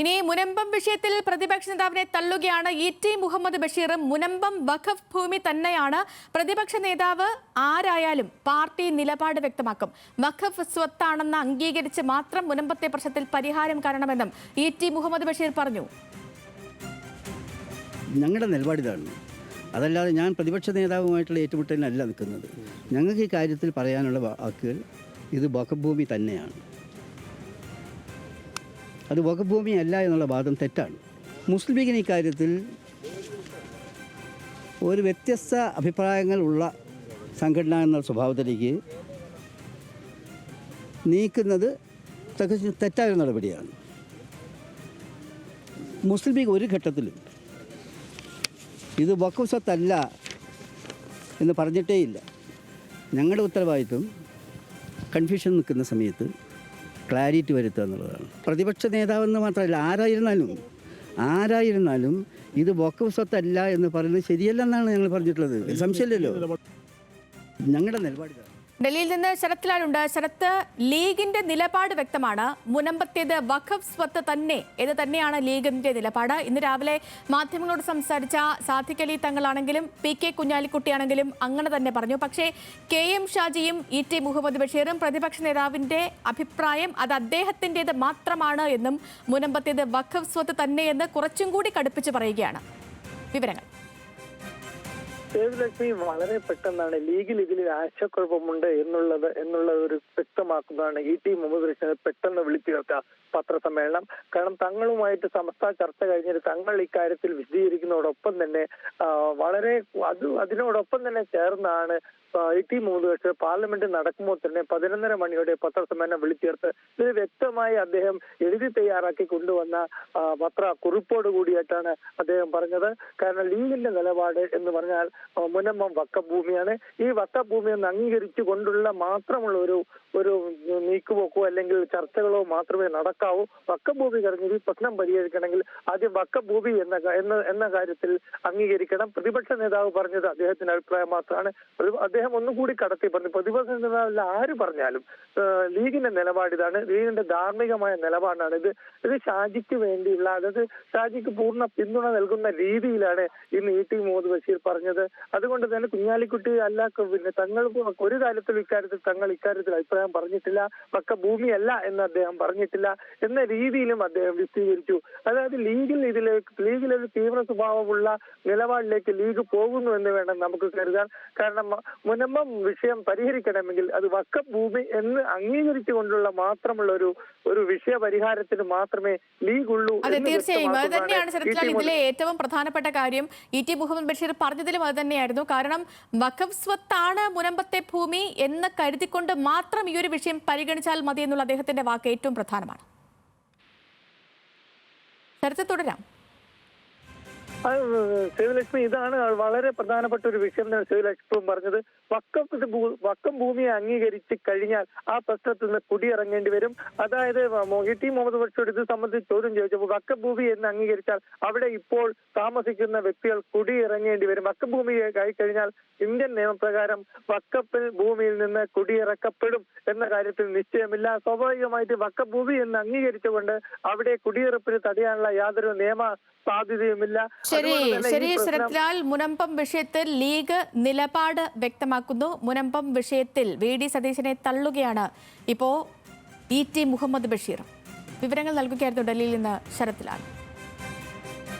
ഇനി മുനമ്പം വിഷയത്തിൽ പ്രതിപക്ഷ നേതാവിനെ തള്ളുകയാണ് ഇ.ടി. മുഹമ്മദ് ബഷീർ. മുനമ്പം വഖഫ് ഭൂമി തന്നെയാണ്. പ്രതിപക്ഷ നേതാവ് ആരായാലും പാർട്ടി നിലപാട് വ്യക്തമാക്കും. വഖഫ് സ്വത്താണെന്ന് അംഗീകരിച്ച് മാത്രം മുനമ്പത്തെ പ്രശ്നത്തിൽ പരിഹാരം കാണണമെന്നും ഇ.ടി. മുഹമ്മദ് ബഷീർ പറഞ്ഞു. ഞങ്ങളുടെ നിലപാടിതാണ്. അതല്ലാതെ ഞാൻ പ്രതിപക്ഷ നേതാവുമായിട്ടുള്ള ഏറ്റുമുട്ടലിനല്ല നിൽക്കുന്നത്. ഞങ്ങൾക്ക് ഈ കാര്യത്തിൽ പറയാനുള്ള വാക്കുകൾ ഇത് വഖഫ് ഭൂമി തന്നെയാണ്. അത് വഖഫ് ഭൂമി അല്ല എന്നുള്ള വാദം തെറ്റാണ്. മുസ്ലിം ലീഗിന് ഇക്കാര്യത്തിൽ ഒരു വ്യത്യസ്ത അഭിപ്രായങ്ങളുള്ള സംഘടന എന്ന സ്വഭാവത്തിലേക്ക് നീക്കുന്നത് തെറ്റായ നടപടിയാണ്. മുസ്ലിം ലീഗ് ഒരു ഘട്ടത്തിലും ഇത് വഖഫ് സ്വത്തല്ല എന്ന് പറഞ്ഞിട്ടേയില്ല. ഞങ്ങളുടെ ഉത്തരവാദിത്വം കൺഫ്യൂഷൻ നിൽക്കുന്ന സമയത്ത് ക്ലാരിറ്റി വരുത്തുക എന്നുള്ളതാണ്. പ്രതിപക്ഷ നേതാവെന്ന് മാത്രമല്ല, ആരായിരുന്നാലും ഇത് വഖഫ് സ്വത്തല്ല എന്ന് പറയുന്നത് ശരിയല്ലെന്നാണ് ഞങ്ങൾ പറഞ്ഞിട്ടുള്ളത്. സംശയമില്ലല്ലോ. ഞങ്ങളുടെ നിലപാട് ഡൽഹിയിൽ നിന്ന് ശരത് ലാലുണ്ട്. ശരത്ത്, ലീഗിന്റെ നിലപാട് വ്യക്തമാണ്. മുനമ്പത്തേത് വഖഫ് സ്വത്ത് തന്നെ എന്ന് തന്നെയാണ് ലീഗിന്റെ നിലപാട്. ഇന്ന് രാവിലെ മാധ്യമങ്ങളോട് സംസാരിച്ച സാദിഖ് അലി തങ്ങളാണെങ്കിലും പി.കെ. കുഞ്ഞാലിക്കുട്ടിയാണെങ്കിലും അങ്ങനെ തന്നെ പറഞ്ഞു. പക്ഷേ കെ.എം. ഷാജിയും ഇ.ടി. മുഹമ്മദ് ബഷീറും പ്രതിപക്ഷ നേതാവിന്റെ അഭിപ്രായം അത് അദ്ദേഹത്തിൻ്റെത് മാത്രമാണ് എന്നും മുനമ്പത്തേത് വഖഫ് സ്വത്ത് തന്നെയെന്ന് കുറച്ചും കൂടി കടുപ്പിച്ച് പറയുകയാണ്. വിവരങ്ങൾ ലക്ഷ്മി വളരെ പെട്ടെന്നാണ് ലീഗിൽ ഇതിൽ ആശയക്കുഴപ്പമുണ്ട് എന്നുള്ള ഒരു വ്യക്തമാക്കുന്നതാണ് ഇ.ടി. മുഹമ്മദ് ബഷീർ പെട്ടെന്ന് വിളിച്ചു ചേർത്ത പത്രസമ്മേളനം. കാരണം തങ്ങളുമായിട്ട് സമസ്ത ചർച്ച കഴിഞ്ഞിട്ട് തങ്ങൾ ഇക്കാര്യത്തിൽ വിശദീകരിക്കുന്നതോടൊപ്പം തന്നെ അതിനോടൊപ്പം തന്നെ ചേർന്നാണ് ഇ.ടി. മുഹമ്മദ് ബഷീർ പാർലമെന്റ് നടക്കുമ്പോൾ തന്നെ 11:30 മണിയോടെ പത്രസമ്മേളനം വിളിച്ചേർത്ത് ഇത് വ്യക്തമായി അദ്ദേഹം എഴുതി തയ്യാറാക്കി കൊണ്ടുവന്ന കുറിപ്പോട് കൂടിയായിട്ടാണ് അദ്ദേഹം പറഞ്ഞത്. കാരണം ലീഗിന്റെ നിലപാട് എന്ന് പറഞ്ഞാൽ മുനമ്പം വഖഫ് ഭൂമിയാണ്. ഈ വഖഫ് ഭൂമി എന്ന് അംഗീകരിച്ചു കൊണ്ടുള്ള മാത്രമുള്ള ഒരു നീക്കുപോക്കോ അല്ലെങ്കിൽ ചർച്ചകളോ മാത്രമേ നടക്കാവൂ. വഖഫ് ഭൂമി കഴിഞ്ഞ് ഈ പ്രശ്നം പരിഹരിക്കണമെങ്കിൽ ആദ്യം വഖഫ് ഭൂമി എന്ന കാര്യത്തിൽ അംഗീകരിക്കണം. പ്രതിപക്ഷ നേതാവ് പറഞ്ഞത് അദ്ദേഹത്തിന്റെ അഭിപ്രായം മാത്രമാണ്. അദ്ദേഹം ഒന്നുകൂടി കടത്തി പറഞ്ഞു. പ്രതിപക്ഷ നേതാവല്ല ആര് പറഞ്ഞാലും ലീഗിന്റെ നിലപാട് ഇതാണ്. ലീഗിന്റെ ധാർമ്മികമായ നിലപാടാണ് ഇത് ഷാജിക്ക് വേണ്ടിയുള്ള, അതായത് ഷാജിക്ക് പൂർണ്ണ പിന്തുണ നൽകുന്ന രീതിയിലാണ് ഇന്ന് ഇ.ടി. മുഹമ്മദ് ബഷീർ പറഞ്ഞത്. അതുകൊണ്ട് തന്നെ കുഞ്ഞാലിക്കുട്ടി പിന്നെ തങ്ങൾക്ക് ഒരു ഇക്കാര്യത്തിൽ അഭിപ്രായം പറഞ്ഞിട്ടില്ല. വഖഫ് ഭൂമിയല്ല എന്ന് അദ്ദേഹം പറഞ്ഞിട്ടില്ല എന്ന രീതിയിലും അദ്ദേഹം വിശദീകരിച്ചു. അതായത് ലീഗിലൊരു തീവ്ര സ്വഭാവമുള്ള നിലപാടിലേക്ക് ലീഗ് പോകുന്നു എന്ന് വേണം നമുക്ക് കരുതാൻ. കാരണം മുനമ്പം വിഷയം പരിഹരിക്കണമെങ്കിൽ അത് വഖഫ് ഭൂമി എന്ന് അംഗീകരിച്ചുകൊണ്ടുള്ള മാത്രമുള്ള ഒരു വിഷയ പരിഹാരത്തിന് മാത്രമേ ലീഗ് ഉള്ളൂ. അതെ, തീർച്ചയായും അത് തന്നെയാണ് ശരത്ലാൽ ഇതിലെ ഏറ്റവും പ്രധാനപ്പെട്ട കാര്യം. ഇ.ടി. മുഹമ്മദ് ബഷീർ പറഞ്ഞതിലും അത് തന്നെയായിരുന്നു. കാരണം വഖഫ് സ്വത്താണ് മുനമ്പത്തെ ഭൂമി എന്ന് കരുതിക്കൊണ്ട് മാത്രം ഈ ഒരു വിഷയം പരിഗണിച്ചാൽ മതി എന്നുള്ള അദ്ദേഹത്തിന്റെ വാക്ക് ഏറ്റവും പ്രധാനമാണ്. ശരത്ത്, തുടരാം. സേതുലക്ഷ്മി, ഇതാണ് വളരെ പ്രധാനപ്പെട്ട ഒരു വിഷയം എന്നാണ് സേതുലക്ഷ്മി പറഞ്ഞത്. വഖഫ് ഭൂമിയെ അംഗീകരിച്ച് കഴിഞ്ഞാൽ ആ പ്രശ്നത്തിൽ നിന്ന് കുടിയിറങ്ങേണ്ടി വരും. അതായത് ഇ.ടി. മുഹമ്മദ് ബഷീർ ഇത് സംബന്ധിച്ച് ചോദ്യം ചോദിച്ചപ്പോൾ വഖഫ് ഭൂമി എന്ന് അംഗീകരിച്ചാൽ അവിടെ ഇപ്പോൾ താമസിക്കുന്ന വ്യക്തികൾ കുടിയിറങ്ങേണ്ടി വരും. വഖഫ് ഭൂമി ആയിക്കഴിഞ്ഞാൽ ഇന്ത്യൻ നിയമപ്രകാരം വഖഫ് ഭൂമിയിൽ നിന്ന് കുടിയിറക്കപ്പെടും എന്ന കാര്യത്തിൽ നിശ്ചയമില്ല. സ്വാഭാവികമായിട്ട് വഖഫ് ഭൂമി എന്ന് അംഗീകരിച്ചുകൊണ്ട് അവിടെ കുടിയിറപ്പിന് തടയാനുള്ള യാതൊരു നിയമ സാധ്യതയുമില്ല. ശരി ശരത്ലാൽ, മുനമ്പം വിഷയത്തിൽ ലീഗ് നിലപാട് വ്യക്തമാക്കുന്നു. മുനമ്പം വിഷയത്തിൽ വി.ഡി. സതീശനെ തള്ളുകയാണ് ഇപ്പോ ഇ.ടി. മുഹമ്മദ് ബഷീർ. വിവരങ്ങൾ നൽകുകയായിരുന്നു ഡൽഹിയിൽ നിന്ന് ശരത്ലാൽ.